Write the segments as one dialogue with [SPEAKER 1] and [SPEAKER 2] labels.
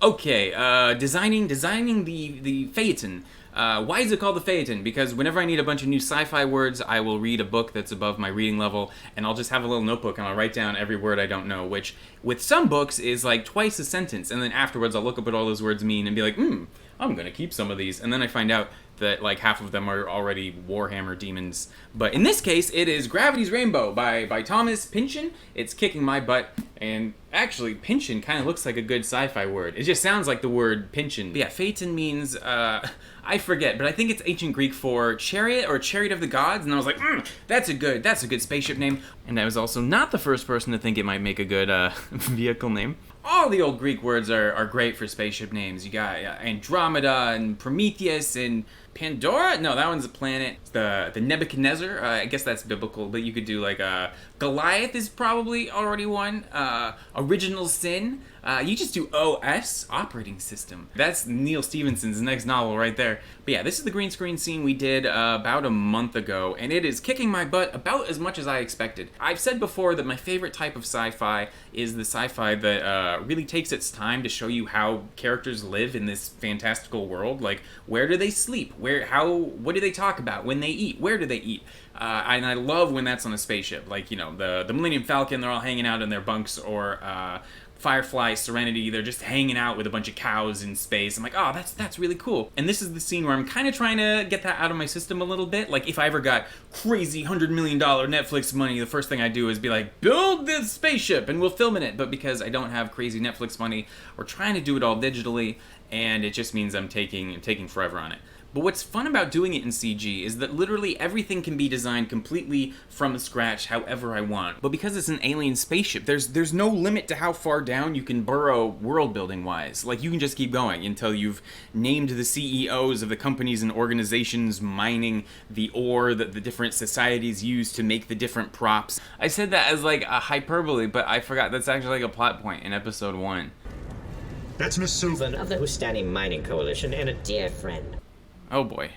[SPEAKER 1] Okay, designing the Phaeton. Why is it called the Phaeton? Because whenever I need a bunch of new sci-fi words, I will read a book that's above my reading level, and I'll just have a little notebook and I'll write down every word I don't know, which with some books is like twice a sentence, and then afterwards I'll look up what all those words mean and be like, I'm gonna keep some of these, and then I find out that like half of them are already Warhammer demons. But in this case, it is Gravity's Rainbow by Thomas Pynchon. It's kicking my butt, and actually, Pynchon kind of looks like a good sci-fi word. It just sounds like the word Pynchon. But yeah, Phaeton means, I forget, but I think it's ancient Greek for chariot or chariot of the gods, and I was like, that's a good spaceship name. And I was also not the first person to think it might make a good vehicle name. All the old Greek words are great for spaceship names. You got Andromeda and Prometheus and Pandora? No, that one's a planet. The Nebuchadnezzar, I guess that's biblical, but you could do like Goliath is probably already one. Original Sin. You just do OS, operating system. That's Neil Stephenson's next novel right there. But yeah, this is the green screen scene we did about a month ago, and it is kicking my butt about as much as I expected. I've said before that my favorite type of sci-fi is the sci-fi that really takes its time to show you how characters live in this fantastical world. Like, where do they sleep? What do they talk about? When they eat? Where do they eat? And I love when that's on a spaceship. Like, you know, the Millennium Falcon, they're all hanging out in their bunks, or Firefly, Serenity, they're just hanging out with a bunch of cows in space. I'm like, oh, that's really cool. And this is the scene where I'm kind of trying to get that out of my system a little bit. Like, if I ever got crazy $100 million Netflix money, the first thing I do is be like, build this spaceship and we'll film in it. But because I don't have crazy Netflix money, we're trying to do it all digitally, and it just means I'm taking forever on it. But what's fun about doing it in CG is that literally everything can be designed completely from scratch however I want. But because it's an alien spaceship, there's no limit to how far down you can burrow world building wise. Like, you can just keep going until you've named the CEOs of the companies and organizations mining the ore that the different societies use to make the different props. I said that as like a hyperbole, but I forgot that's actually like a plot point in episode 1.
[SPEAKER 2] That's Miss Sylvan
[SPEAKER 3] of the Hustani Mining Coalition and a dear friend.
[SPEAKER 1] Oh boy.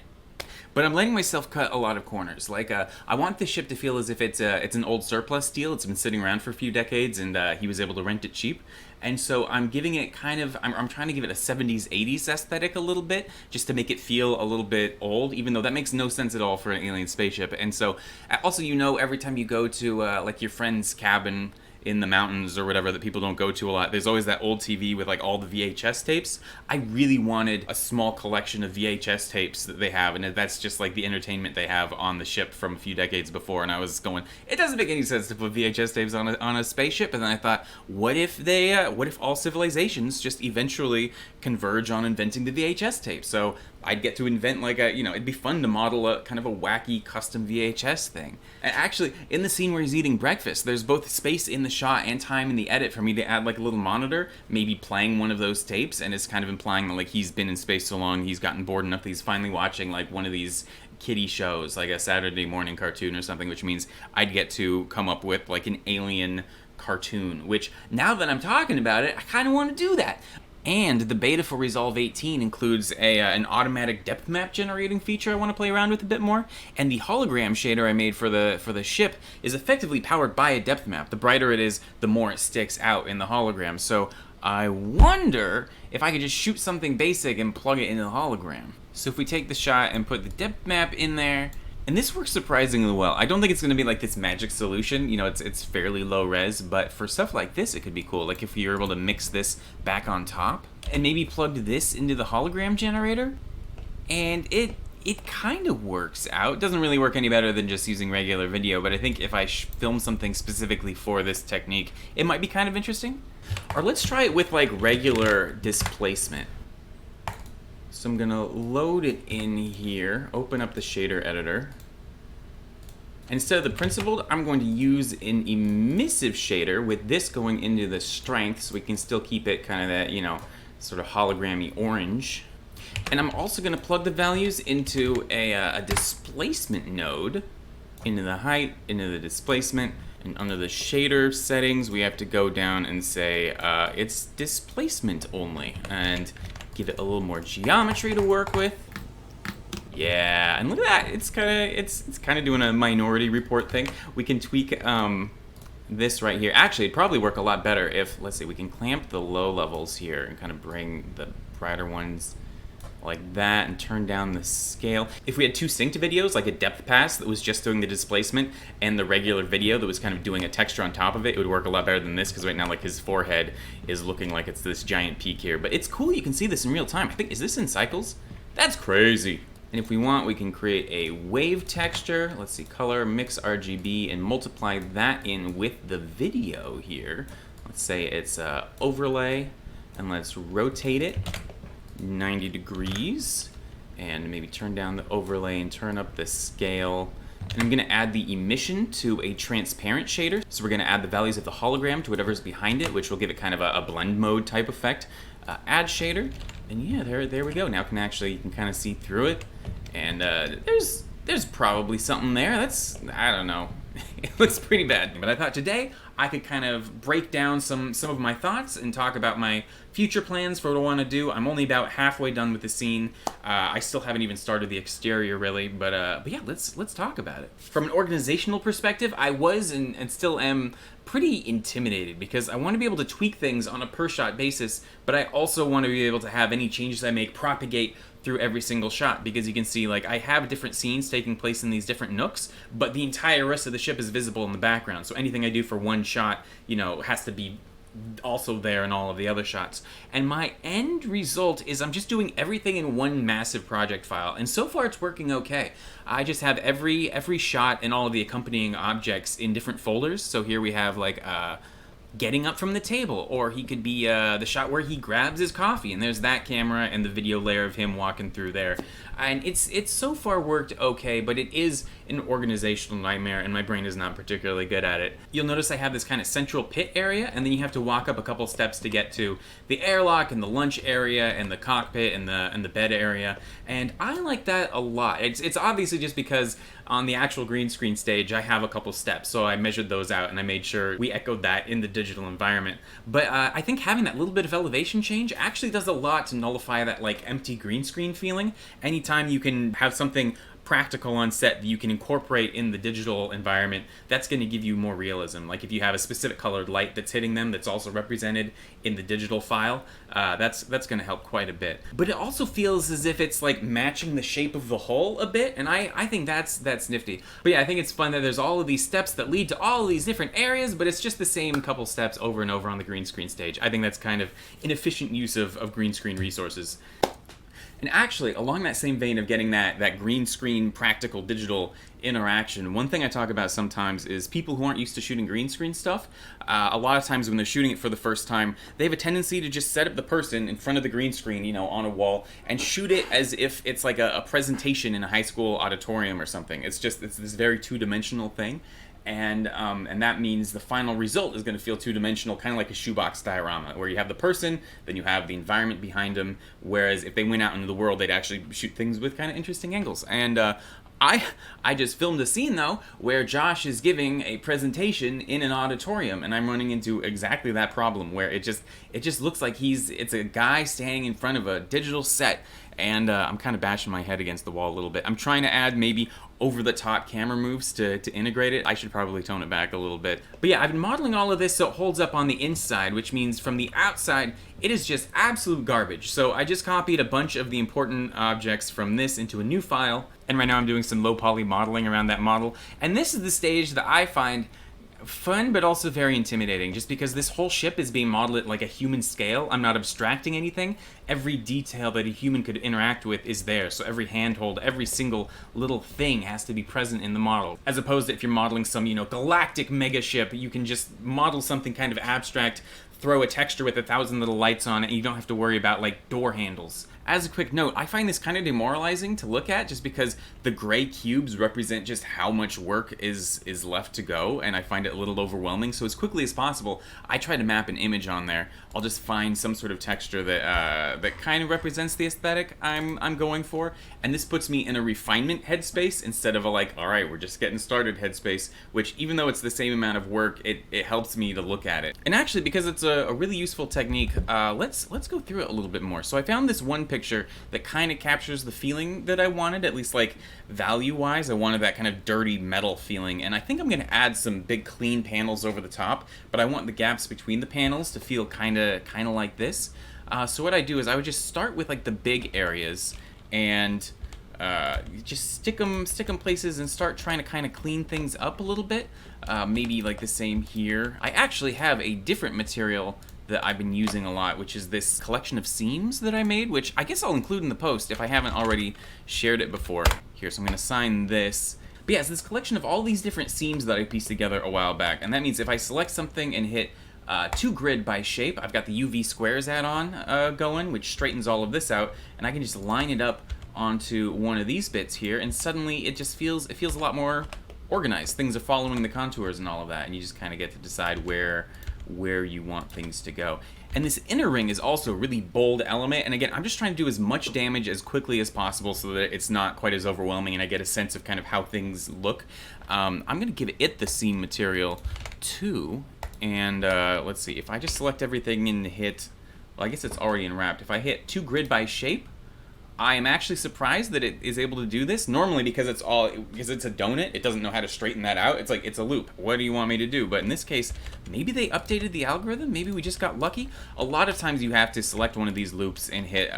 [SPEAKER 1] But I'm letting myself cut a lot of corners. Like, I want this ship to feel as if it's an old surplus deal. It's been sitting around for a few decades, and he was able to rent it cheap. And so I'm giving it kind of, I'm trying to give it a 70s, 80s aesthetic a little bit, just to make it feel a little bit old, even though that makes no sense at all for an alien spaceship. And so, also, you know, every time you go to, like, your friend's cabin in the mountains or whatever that people don't go to a lot, there's always that old TV with like all the VHS tapes. I really wanted a small collection of VHS tapes that they have, and that's just like the entertainment they have on the ship from a few decades before. And I was going, it doesn't make any sense to put VHS tapes on a spaceship. And then I thought, what if all civilizations just eventually converge on inventing the VHS tape? So I'd get to invent like it'd be fun to model a kind of a wacky custom VHS thing. And actually, in the scene where he's eating breakfast, there's both space in the shot and time in the edit for me to add like a little monitor, maybe playing one of those tapes, and it's kind of implying that like he's been in space so long, he's gotten bored enough that he's finally watching like one of these kiddie shows, like a Saturday morning cartoon or something, which means I'd get to come up with like an alien cartoon, which now that I'm talking about it, I kind of want to do that. And the beta for Resolve 18 includes an automatic depth map generating feature I want to play around with a bit more. And the hologram shader I made for the ship is effectively powered by a depth map. The brighter it is, the more it sticks out in the hologram. So I wonder if I could just shoot something basic and plug it into the hologram. So if we take the shot and put the depth map in there, and this works surprisingly well. I don't think it's going to be like this magic solution. You know, it's fairly low res, but for stuff like this, it could be cool. Like if you're able to mix this back on top and maybe plugged this into the hologram generator, and it kind of works out. It doesn't really work any better than just using regular video, but I think if I film something specifically for this technique, it might be kind of interesting. Or let's try it with like regular displacement. So I'm gonna load it in here, open up the shader editor. Instead of the principled, I'm going to use an emissive shader with this going into the strength so we can still keep it kind of that, you know, sort of hologrammy orange. And I'm also gonna plug the values into a displacement node, into the height, into the displacement, and under the shader settings, we have to go down and say it's displacement only, and give it a little more geometry to work with. Yeah, and look at that. It's kind of doing a Minority Report thing. We can tweak this right here. Actually, it'd probably work a lot better if, let's see, we can clamp the low levels here and kind of bring the brighter ones like that and turn down the scale. If we had two synced videos, like a depth pass that was just doing the displacement and the regular video that was kind of doing a texture on top of it, it would work a lot better than this, because right now like his forehead is looking like it's this giant peak here. But it's cool, you can see this in real time. I think, is this in cycles? That's crazy. And if we want, we can create a wave texture. Let's see, color, mix RGB, and multiply that in with the video here. Let's say it's overlay, and let's rotate it 90 degrees, and maybe turn down the overlay and turn up the scale. And I'm gonna add the emission to a transparent shader. So we're gonna add the values of the hologram to whatever's behind it, which will give it kind of a blend mode type effect. Add shader, and yeah, there we go. Now you can kind of see through it, and there's probably something there. I don't know. It looks pretty bad. But I thought today I could kind of break down some of my thoughts and talk about my future plans for what I want to do. I'm only about halfway done with the scene. I still haven't even started the exterior really, but yeah, let's talk about it. From an organizational perspective, I was and still am pretty intimidated, because I want to be able to tweak things on a per shot basis, but I also want to be able to have any changes I make propagate through every single shot, because you can see like I have different scenes taking place in these different nooks, but the entire rest of the ship is visible in the background. So anything I do for one shot, you know, has to be also there in all of the other shots. And my end result is I'm just doing everything in one massive project file, and so far it's working okay. I just have every shot and all of the accompanying objects in different folders. So here we have like getting up from the table, or he could be the shot where he grabs his coffee, and there's that camera and the video layer of him walking through there. And it's so far worked okay, but it is an organizational nightmare, and my brain is not particularly good at it. You'll notice I have this kind of central pit area, and then you have to walk up a couple steps to get to the airlock and the lunch area and the cockpit and the bed area, and I like that a lot. It's obviously just because on the actual green screen stage I have a couple steps, so I measured those out and I made sure we echoed that in the digital environment. But I think having that little bit of elevation change actually does a lot to nullify that like empty green screen feeling. Anytime you can have something practical on set that you can incorporate in the digital environment, that's going to give you more realism. Like if you have a specific colored light that's hitting them that's also represented in the digital file, that's going to help quite a bit. But it also feels as if it's like matching the shape of the hull a bit, and I think that's nifty. But yeah, I think it's fun that there's all of these steps that lead to all of these different areas, but it's just the same couple steps over and over on the green screen stage. I think that's kind of an efficient use of green screen resources. And actually, along that same vein of getting that green screen practical digital interaction, one thing I talk about sometimes is people who aren't used to shooting green screen stuff. A lot of times when they're shooting it for the first time, they have a tendency to just set up the person in front of the green screen, you know, on a wall, and shoot it as if it's like a presentation in a high school auditorium or something. It's this very two-dimensional thing. And that means the final result is going to feel two-dimensional, kind of like a shoebox diorama, where you have the person, then you have the environment behind them, whereas if they went out into the world, they'd actually shoot things with kind of interesting angles. And I just filmed a scene, though, where Josh is giving a presentation in an auditorium, and I'm running into exactly that problem, where it just looks like it's a guy standing in front of a digital set, and I'm kind of bashing my head against the wall a little bit. I'm trying to add maybe over-the-top camera moves to integrate it. I should probably tone it back a little bit. But yeah, I've been modeling all of this so it holds up on the inside, which means from the outside, it is just absolute garbage. So I just copied a bunch of the important objects from this into a new file, and right now I'm doing some low-poly modeling around that model. And this is the stage that I find fun, but also very intimidating, just because this whole ship is being modeled at like a human scale. I'm not abstracting anything. Every detail that a human could interact with is there, so every handhold, every single little thing has to be present in the model. As opposed to if you're modeling some, you know, galactic mega ship, you can just model something kind of abstract, throw a texture with 1,000 little lights on it, and you don't have to worry about like door handles. As a quick note, I find this kind of demoralizing to look at, just because the gray cubes represent just how much work is left to go, and I find it a little overwhelming. So as quickly as possible, I try to map an image on there. I'll just find some sort of texture that kind of represents the aesthetic I'm going for, and this puts me in a refinement headspace instead of a like, all right, we're just getting started headspace, which even though it's the same amount of work, it helps me to look at it. And actually, because it's a really useful technique, let's go through it a little bit more. So I found this one picture picture that kind of captures the feeling that I wanted, at least like value-wise. I wanted that kind of dirty metal feeling, and I think I'm going to add some big clean panels over the top, but I want the gaps between the panels to feel kind of like this. So what I do is I would just start with like the big areas and just stick them places and start trying to kind of clean things up a little bit. Maybe like the same here. I actually have a different material that I've been using a lot, which is this collection of seams that I made, which I guess I'll include in the post if I haven't already shared it before. Here, so I'm gonna sign this. But yeah, it's this collection of all these different seams that I pieced together a while back, and that means if I select something and hit 2 grid by shape, I've got the UV squares add-on going, which straightens all of this out, and I can just line it up onto one of these bits here, and suddenly it just feels a lot more organized. Things are following the contours and all of that, and you just kind of get to decide where you want things to go. And this inner ring is also a really bold element, and again, I'm just trying to do as much damage as quickly as possible so that it's not quite as overwhelming and I get a sense of kind of how things look. I'm going to give it the seam material too, and let's see, if I just select everything and hit, well, I guess it's already unwrapped. If I hit 2 grid by shape, I am actually surprised that it is able to do this. Normally, because it's a donut, it doesn't know how to straighten that out. It's like, it's a loop. What do you want me to do? But in this case, maybe they updated the algorithm. Maybe we just got lucky. A lot of times you have to select one of these loops and hit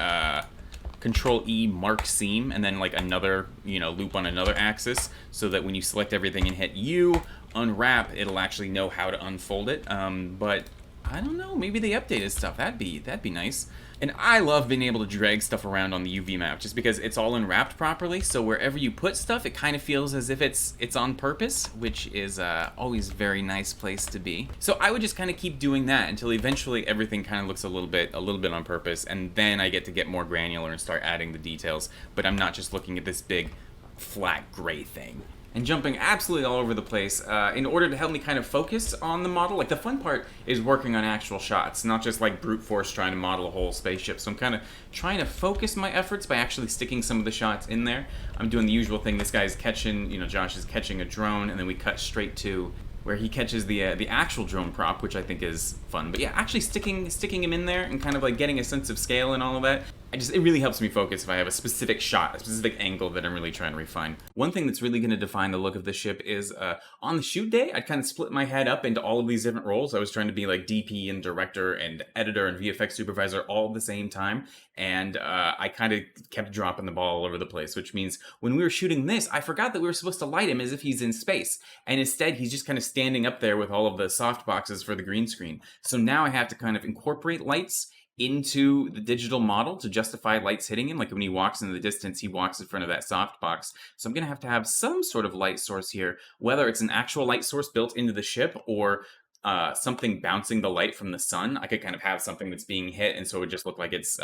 [SPEAKER 1] Control E, mark seam, and then like another, loop on another axis, so that when you select everything and hit U, unwrap, it'll actually know how to unfold it. But I don't know, maybe they updated stuff. That'd be nice. And I love being able to drag stuff around on the UV map, just because it's all unwrapped properly, so wherever you put stuff, it kind of feels as if it's on purpose, which is always a very nice place to be. So I would just kind of keep doing that until eventually everything kind of looks a little bit on purpose, and then I get more granular and start adding the details, but I'm not just looking at this big flat gray thing and jumping absolutely all over the place in order to help me kind of focus on the model. Like, the fun part is working on actual shots, not just like brute force trying to model a whole spaceship. So I'm kind of trying to focus my efforts by actually sticking some of the shots in there. I'm doing the usual thing. This guy's catching, Josh is catching a drone, and then we cut straight to where he catches the actual drone prop, which I think is fun. But yeah, actually sticking him in there and kind of like getting a sense of scale and all of that, it really helps me focus if I have a specific shot, a specific angle that I'm really trying to refine. One thing that's really going to define the look of the ship is on the shoot day, I'd kind of split my head up into all of these different roles. I was trying to be like DP and director and editor and VFX supervisor all at the same time, and I kind of kept dropping the ball all over the place, which means when we were shooting this, I forgot that we were supposed to light him as if he's in space, and instead he's just kind of standing up there with all of the soft boxes for the green screen. So now I have to kind of incorporate lights into the digital model to justify lights hitting him. Like when he walks into the distance, he walks in front of that softbox. So I'm going to have some sort of light source here, whether it's an actual light source built into the ship or something bouncing the light from the sun. I could kind of have something that's being hit, and so it would just look like it's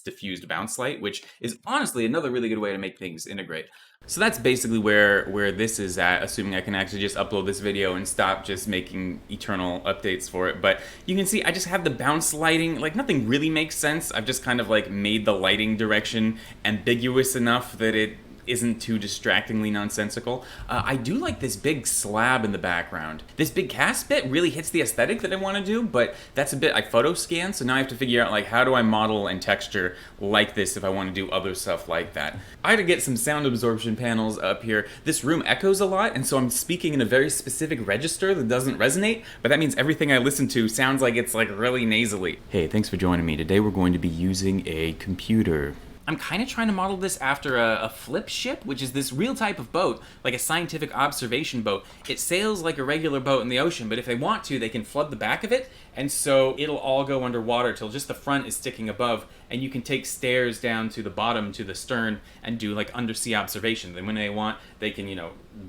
[SPEAKER 1] diffused bounce light, which is honestly another really good way to make things integrate. So that's basically where this is at, assuming I can actually just upload this video and stop just making eternal updates for it. But you can see I just have the bounce lighting, like nothing really makes sense. I've just kind of like made the lighting direction ambiguous enough that it isn't too distractingly nonsensical. I do like this big slab in the background. This big cast bit really hits the aesthetic that I want to do, but that's a bit I photo scan, so now I have to figure out like how do I model and texture like this if I want to do other stuff like that. I had to get some sound absorption panels up here. This room echoes a lot, and so I'm speaking in a very specific register that doesn't resonate, but that means everything I listen to sounds like it's like really nasally. Hey, thanks for joining me. Today we're going to be using a computer. I'm kind of trying to model this after a flip ship, which is this real type of boat, like a scientific observation boat. It sails like a regular boat in the ocean, but if they want to, they can flood the back of it, and so it'll all go underwater till just the front is sticking above, and you can take stairs down to the bottom, to the stern, and do like undersea observations. And when they want, they can,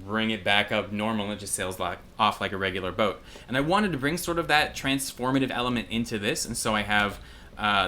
[SPEAKER 1] bring it back up normal, and it just sails off like a regular boat. And I wanted to bring sort of that transformative element into this, and so I have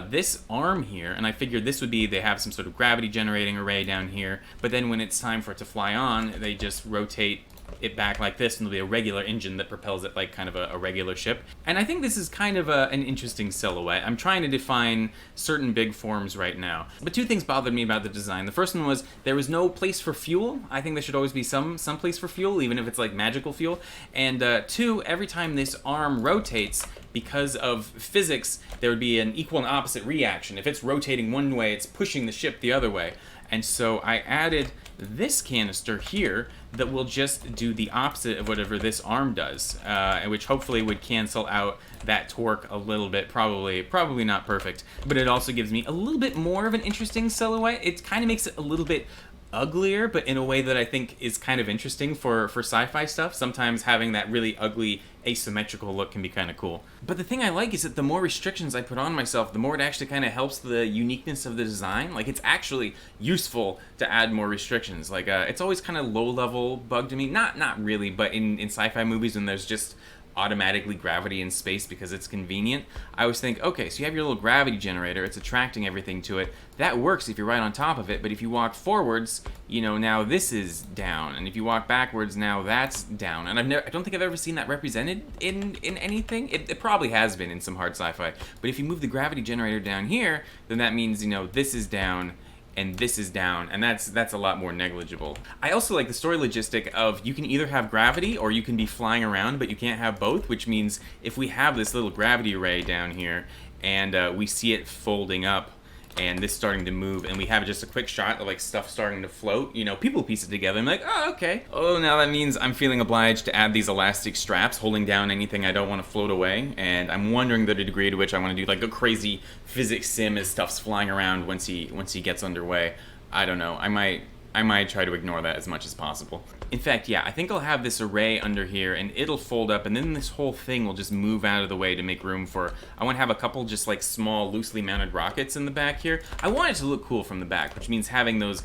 [SPEAKER 1] this arm here, and I figured this would be, they have some sort of gravity generating array down here, but then when it's time for it to fly on, they just rotate it back like this, and there'll be a regular engine that propels it like kind of a regular ship. And I think this is kind of an interesting silhouette. I'm trying to define certain big forms right now. But 2 things bothered me about the design. The first one was there was no place for fuel. I think there should always be some place for fuel, even if it's like magical fuel. And 2, every time this arm rotates, because of physics, there would be an equal and opposite reaction. If it's rotating one way, it's pushing the ship the other way. And so I added this canister here that will just do the opposite of whatever this arm does, which hopefully would cancel out that torque a little bit. Probably not perfect, but it also gives me a little bit more of an interesting silhouette. It kind of makes it a little bit uglier, but in a way that I think is kind of interesting for sci-fi stuff. Sometimes having that really ugly asymmetrical look can be kind of cool. But the thing I like is that the more restrictions I put on myself, the more it actually kind of helps the uniqueness of the design. Like, it's actually useful to add more restrictions. Like, it's always kind of low-level bug to me. Not really, but in sci-fi movies when there's just automatically gravity in space because it's convenient, I always think, okay, so you have your little gravity generator, it's attracting everything to it. That works if you're right on top of it, but if you walk forwards, you know, now this is down, and if you walk backwards, now that's down. And I don't think I've ever seen that represented in anything. It probably has been in some hard sci-fi, but if you move the gravity generator down here, then that means, you know, this is down and this is down, and that's a lot more negligible. I also like the story logistic of you can either have gravity or you can be flying around, but you can't have both, which means if we have this little gravity array down here and we see it folding up and this starting to move, and we have just a quick shot of like stuff starting to float, you know, people piece it together and be like, oh, okay. Oh, now that means I'm feeling obliged to add these elastic straps holding down anything I don't want to float away, and I'm wondering the degree to which I want to do like a crazy physics sim as stuff's flying around once he gets underway. I don't know. I might try to ignore that as much as possible. In fact, yeah, I think I'll have this array under here and it'll fold up, and then this whole thing will just move out of the way to make room for, I want to have a couple just like small loosely mounted rockets in the back here. I want it to look cool from the back, which means having those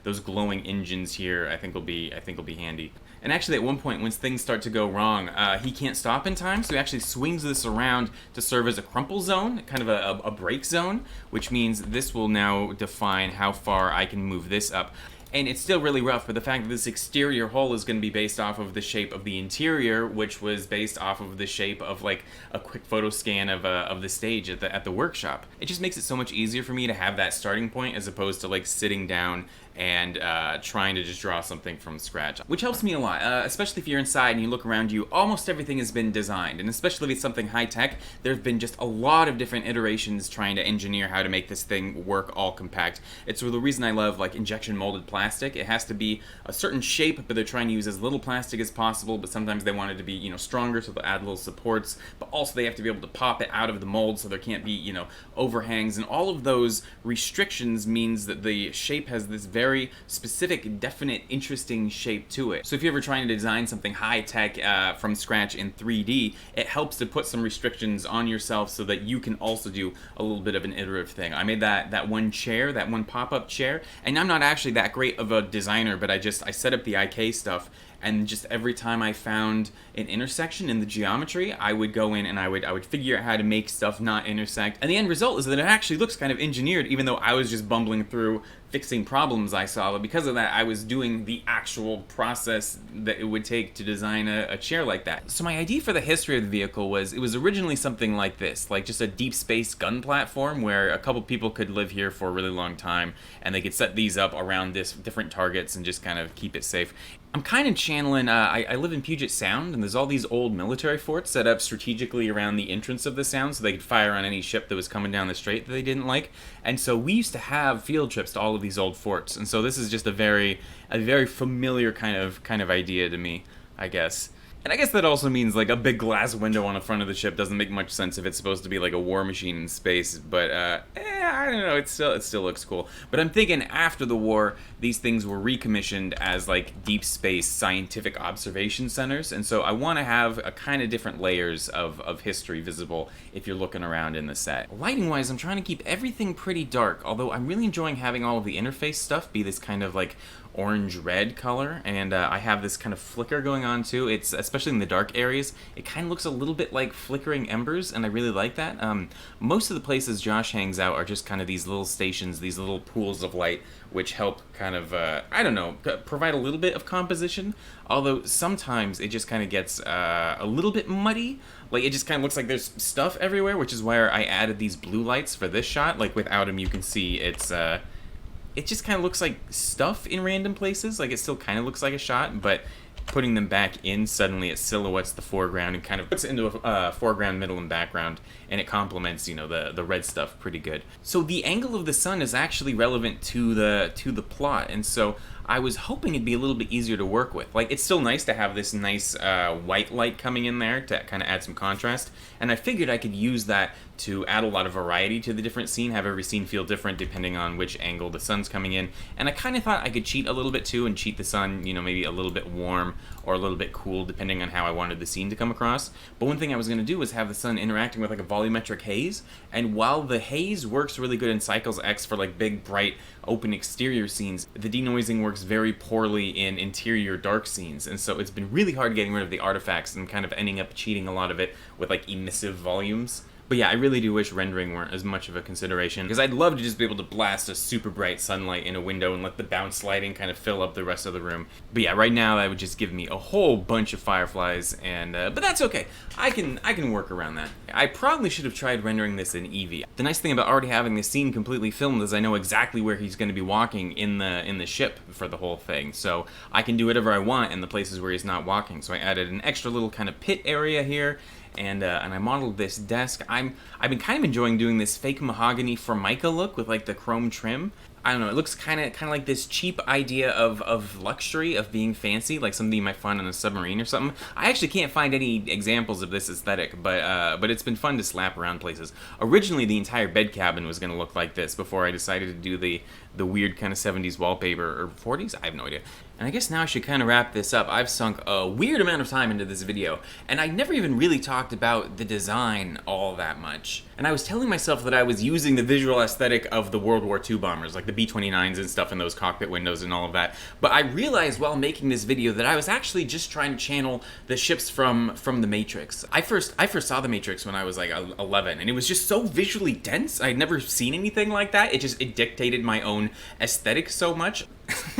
[SPEAKER 1] those glowing engines here I think will be handy. And actually at one point when things start to go wrong, he can't stop in time, so he actually swings this around to serve as a crumple zone, kind of a brake zone, which means this will now define how far I can move this up. And it's still really rough, but the fact that this exterior hull is going to be based off of the shape of the interior, which was based off of the shape of like a quick photo scan of the stage at the workshop. It just makes it so much easier for me to have that starting point as opposed to like sitting down and trying to just draw something from scratch, which helps me a lot, especially if you're inside and you look around you. Almost everything has been designed, and especially if it's something high-tech, there have been just a lot of different iterations trying to engineer how to make this thing work all compact. It's the reason I love like injection molded plastic. It has to be a certain shape, but they're trying to use as little plastic as possible, but sometimes they want it to be, you know, stronger, so they'll add little supports, but also they have to be able to pop it out of the mold so there can't be, you know, overhangs, and all of those restrictions means that the shape has this very specific, definite, interesting shape to it. So if you're ever trying to design something high-tech from scratch in 3D, it helps to put some restrictions on yourself so that you can also do a little bit of an iterative thing. I made that one chair, that one pop-up chair, and I'm not actually that great of a designer, but I set up the IK stuff, and just every time I found an intersection in the geometry, I would go in and I would figure out how to make stuff not intersect. And the end result is that it actually looks kind of engineered, even though I was just bumbling through fixing problems I saw. But because of that, I was doing the actual process that it would take to design a chair like that. So my idea for the history of the vehicle was, it was originally something like this, like just a deep space gun platform where a couple people could live here for a really long time, and they could set these up around this different targets and just kind of keep it safe. I'm kind of channeling, I live in Puget Sound, and there's all these old military forts set up strategically around the entrance of the sound so they could fire on any ship that was coming down the strait that they didn't like. And so we used to have field trips to all of these old forts, and so this is just a very familiar kind of idea to me, I guess. And I guess that also means like a big glass window on the front of the ship doesn't make much sense if it's supposed to be like a war machine in space, but I don't know, it still looks cool. But I'm thinking after the war, these things were recommissioned as like deep space scientific observation centers, and so I want to have a kind of different layers of history visible if you're looking around in the set. Lighting wise, I'm trying to keep everything pretty dark, although I'm really enjoying having all of the interface stuff be this kind of like orange-red color, and I have this kind of flicker going on too. It's, especially in the dark areas, it kind of looks a little bit like flickering embers, and I really like that. Most of the places Josh hangs out are just kind of these little stations, these little pools of light, which help kind of, I don't know, provide a little bit of composition, although sometimes it just kind of gets a little bit muddy. Like, it just kind of looks like there's stuff everywhere, which is where I added these blue lights for this shot. Like, without them, you can see it just kind of looks like stuff in random places. Like, it still kind of looks like a shot, but putting them back in, suddenly it silhouettes the foreground and kind of puts it into a foreground, middle, and background, and it complements, you know, the red stuff pretty good. So the angle of the sun is actually relevant to the plot, and so I was hoping it'd be a little bit easier to work with. Like, it's still nice to have this nice white light coming in there to kind of add some contrast, and I figured I could use that to add a lot of variety to the different scene, have every scene feel different depending on which angle the sun's coming in. And I kind of thought I could cheat a little bit too and cheat the sun, you know, maybe a little bit warm or a little bit cool depending on how I wanted the scene to come across. But one thing I was going to do was have the sun interacting with like a volumetric haze, and while the haze works really good in Cycles X for like big, bright, open exterior scenes, the denoising works very poorly in interior dark scenes, and so it's been really hard getting rid of the artifacts and kind of ending up cheating a lot of it with like emissive volumes. But yeah, I really do wish rendering weren't as much of a consideration, because I'd love to just be able to blast a super bright sunlight in a window and let the bounce lighting kind of fill up the rest of the room. But yeah, right now that would just give me a whole bunch of fireflies, and but that's okay. I can work around that. I probably should have tried rendering this in Eevee. The nice thing about already having this scene completely filmed is I know exactly where he's going to be walking in the ship for the whole thing, so I can do whatever I want in the places where he's not walking. So I added an extra little kind of pit area here, and I modeled this desk. I've been kind of enjoying doing this fake mahogany Formica look with like the chrome trim. I don't know, it looks kind of like this cheap idea of luxury, of being fancy, like something you might find on a submarine or something. I actually can't find any examples of this aesthetic, but it's been fun to slap around places. Originally, the entire bed cabin was going to look like this before I decided to do the weird kind of 70s wallpaper, or 40s? I have no idea. And I guess now I should kind of wrap this up. I've sunk a weird amount of time into this video, and I never even really talked about the design all that much. And I was telling myself that I was using the visual aesthetic of the World War II bombers, like the B-29s and stuff in those cockpit windows and all of that. But I realized while making this video that I was actually just trying to channel the ships from The Matrix. I first saw The Matrix when I was like 11, and it was just so visually dense. I'd never seen anything like that. It dictated my own aesthetic so much.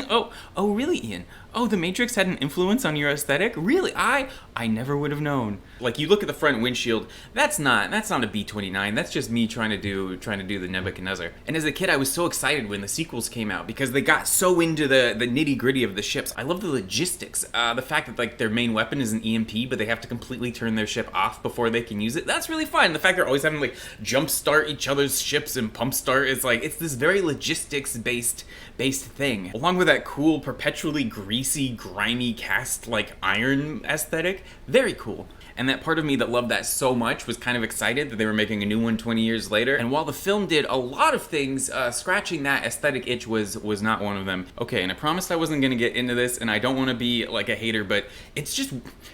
[SPEAKER 1] Oh, really, Ian? Oh, The Matrix had an influence on your aesthetic? Really? I never would have known. Like, you look at the front windshield, that's not a B-29, that's just me trying to do the Nebuchadnezzar. And as a kid, I was so excited when the sequels came out because they got so into the nitty-gritty of the ships. I love the logistics. The fact that, like, their main weapon is an EMP, but they have to completely turn their ship off before they can use it. That's really fun. The fact they're always having to, like, jump start each other's ships and pump start, it's this very logistics-based thing. Along with that cool, perpetually greasy, grimy, cast like iron aesthetic. Very cool. And that part of me that loved that so much was kind of excited that they were making a new one 20 years later. And while the film did a lot of things, scratching that aesthetic itch was not one of them. Okay, and I promised I wasn't gonna get into this, and I don't want to be like a hater, but it's just,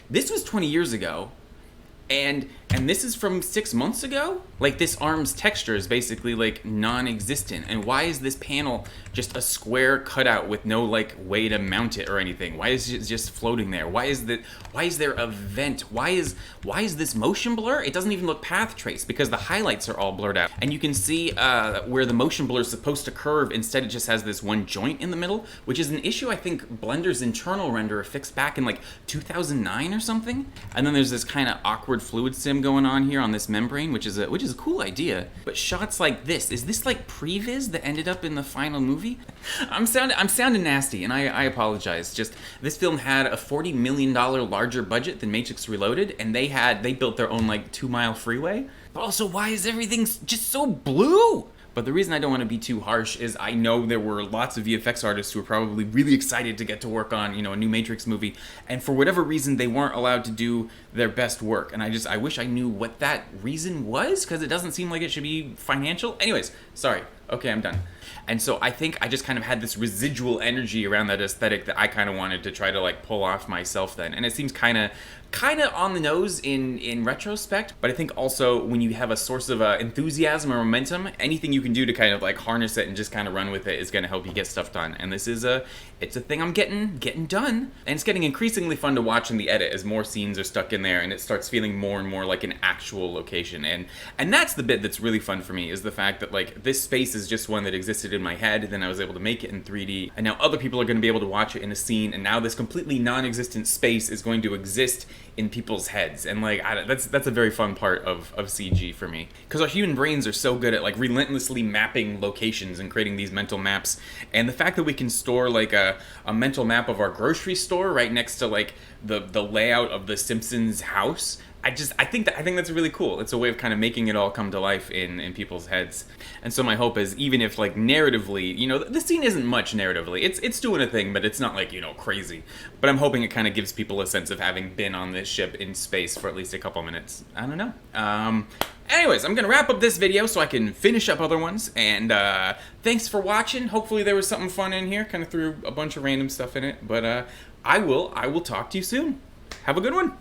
[SPEAKER 1] this was 20 years ago. And this is from 6 months ago? Like, this arm's texture is basically, like, non-existent. And why is this panel just a square cutout with no, like, way to mount it or anything? Why is it just floating there? Why is there a vent? Why is this motion blur? It doesn't even look path traced because the highlights are all blurred out. And you can see where the motion blur is supposed to curve. Instead, it just has this one joint in the middle, which is an issue I think Blender's internal renderer fixed back in, like, 2009 or something. And then there's this kind of awkward fluid sim going on here on this membrane, which is a cool idea. But shots like this, is this like previs that ended up in the final movie? I'm sounding nasty, and I apologize. Just, this film had a $40 million larger budget than Matrix Reloaded, and they built their own like 2-mile freeway. But also, why is everything just so blue? But the reason I don't want to be too harsh is I know there were lots of VFX artists who were probably really excited to get to work on, you know, a new Matrix movie, and for whatever reason they weren't allowed to do their best work. And I wish I knew what that reason was, because it doesn't seem like it should be financial. Anyways, sorry. Okay, I'm done. And so I think I just kind of had this residual energy around that aesthetic that I kind of wanted to try to like pull off myself then. And it seems kind of on the nose in retrospect, but I think also when you have a source of enthusiasm or momentum, anything you can do to kind of like harness it and just kind of run with it is going to help you get stuff done. And this is it's a thing I'm getting done. And it's getting increasingly fun to watch in the edit as more scenes are stuck in there and it starts feeling more and more like an actual location. And that's the bit that's really fun for me, is the fact that like this space is just one that exists existed in my head, then I was able to make it in 3D, and now other people are going to be able to watch it in a scene, and now this completely non-existent space is going to exist in people's heads. And like, that's a very fun part of CG for me, because our human brains are so good at like relentlessly mapping locations and creating these mental maps. And the fact that we can store like a mental map of our grocery store right next to like the layout of the Simpsons house, I think that's really cool. It's a way of kind of making it all come to life in people's heads. And so my hope is, even if like narratively, you know, the scene isn't much narratively, it's doing a thing, but it's not like, you know, crazy. But I'm hoping it kind of gives people a sense of having been on this ship in space for at least a couple minutes. I don't know. Anyways, I'm gonna wrap up this video so I can finish up other ones. And thanks for watching. Hopefully there was something fun in here. Kind of threw a bunch of random stuff in it, but I will talk to you soon. Have a good one.